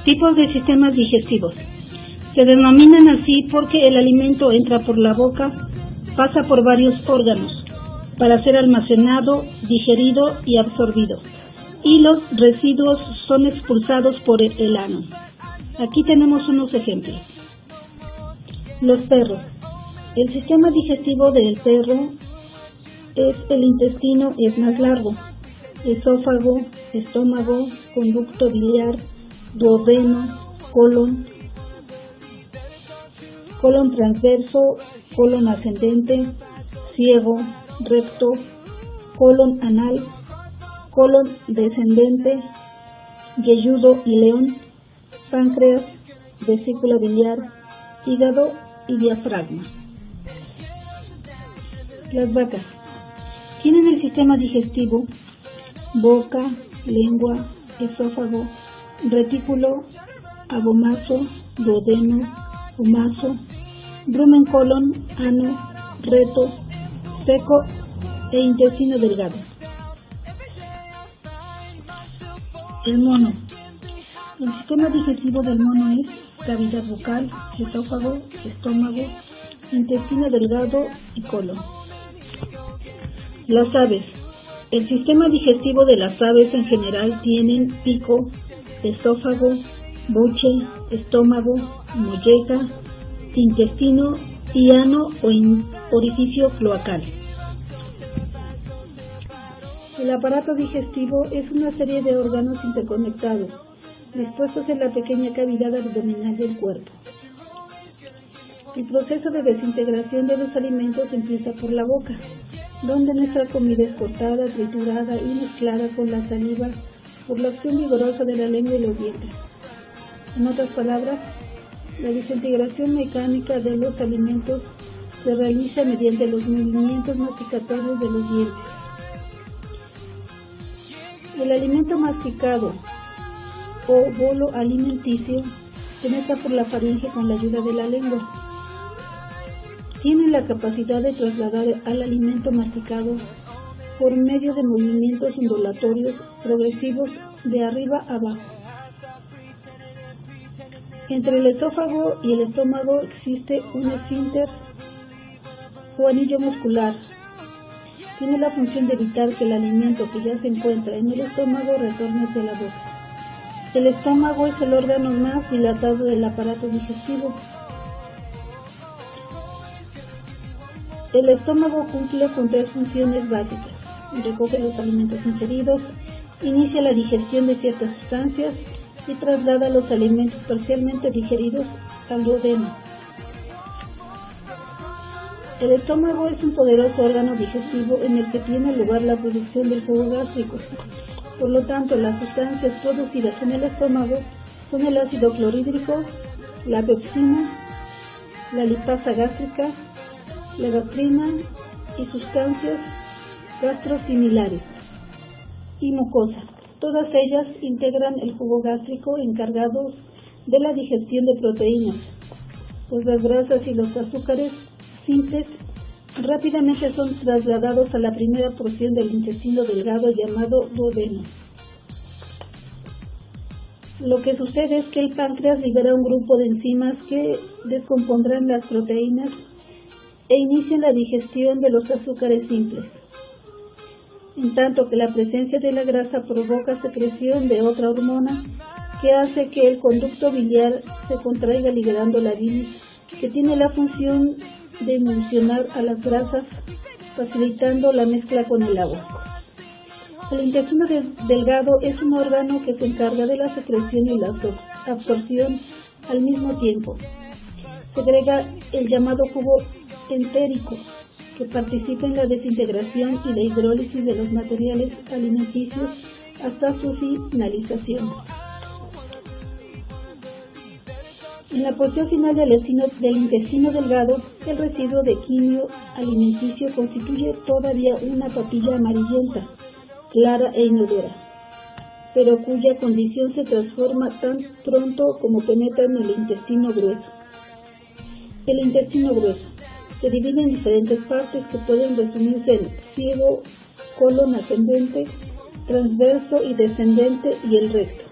Tipos de sistemas digestivos. Se denominan así porque el alimento entra por la boca, pasa por varios órganos para ser almacenado, digerido y absorbido, y los residuos son expulsados por el ano. Aquí tenemos unos ejemplos. Los perros. El sistema digestivo del perro es el intestino, es más largo. Esófago, estómago, conducto biliar, duodeno, colon transverso, colon ascendente, ciego, recto, colon anal, colon descendente, yeyudo y león, páncreas, vesícula biliar, hígado y diafragma. Las vacas tienen el sistema digestivo: boca, lengua, esófago, retículo, abomaso, duodeno, omaso, rumen colon, ano, reto, seco e intestino delgado. El mono. El sistema digestivo del mono es cavidad bucal, esófago, estómago, intestino delgado y colon. Las aves. El sistema digestivo de las aves en general tienen pico, esófago, buche, estómago, molleja, intestino y ano o orificio cloacal. El aparato digestivo es una serie de órganos interconectados, dispuestos en la pequeña cavidad abdominal del cuerpo. El proceso de desintegración de los alimentos empieza por la boca, donde nuestra comida es cortada, triturada y mezclada con la saliva por la acción vigorosa de la lengua y los dientes. En otras palabras, la desintegración mecánica de los alimentos se realiza mediante los movimientos masticatorios de los dientes. El alimento masticado o bolo alimenticio penetra por la faringe con la ayuda de la lengua. Tiene la capacidad de trasladar al alimento masticado por medio de movimientos ondulatorios progresivos de arriba a abajo. Entre el esófago y el estómago existe un esfínter o anillo muscular. Tiene la función de evitar que el alimento que ya se encuentra en el estómago retorne hacia la boca. El estómago es el órgano más dilatado del aparato digestivo. El estómago cumple con 3 funciones básicas: recoge los alimentos ingeridos, inicia la digestión de ciertas sustancias y traslada los alimentos parcialmente digeridos al duodeno. El estómago es un poderoso órgano digestivo en el que tiene lugar la producción del jugo gástrico. Por lo tanto, las sustancias producidas en el estómago son el ácido clorhídrico, la pepsina, la lipasa gástrica, la gastrina y sustancias gastrosimilares y mucosa. Todas ellas integran el jugo gástrico encargados de la digestión de proteínas, pues las grasas y los azúcares simples rápidamente son trasladados a la primera porción del intestino delgado llamado duodeno. Lo que sucede es que el páncreas libera un grupo de enzimas que descompondrán las proteínas e inician la digestión de los azúcares simples, en tanto que la presencia de la grasa provoca secreción de otra hormona que hace que el conducto biliar se contraiga liberando la bilis, que tiene la función de emulsionar a las grasas, facilitando la mezcla con el agua. El intestino delgado es un órgano que se encarga de la secreción y la absorción al mismo tiempo. Segrega el llamado jugo entérico, que participa en la desintegración y la hidrólisis de los materiales alimenticios hasta su finalización. En la porción final del intestino delgado, el residuo de quimio alimenticio constituye todavía una papilla amarillenta, clara e inodora, pero cuya condición se transforma tan pronto como penetra en el intestino grueso. El intestino grueso se divide en diferentes partes que pueden resumirse en ciego, colon ascendente, transverso y descendente y el recto.